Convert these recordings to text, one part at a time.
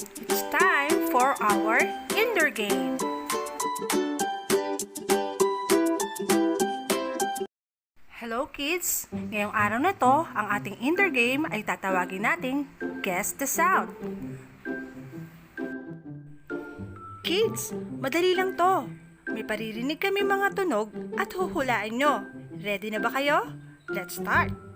It's time for our Indoor Game. Hello kids! Ngayong araw na to, ang ating indoor game ay tatawagin nating Guess the Sound. Kids, madali lang to. May paririnig kami mga tunog at huhulaan nyo. Ready na ba kayo? Let's start!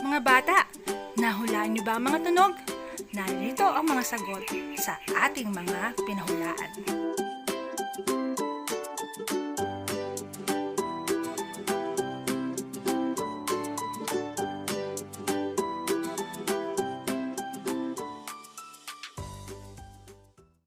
Mga bata, nahulaan niyo ba ang mga tunog? Narito ang mga sagot sa ating mga pinahulaan.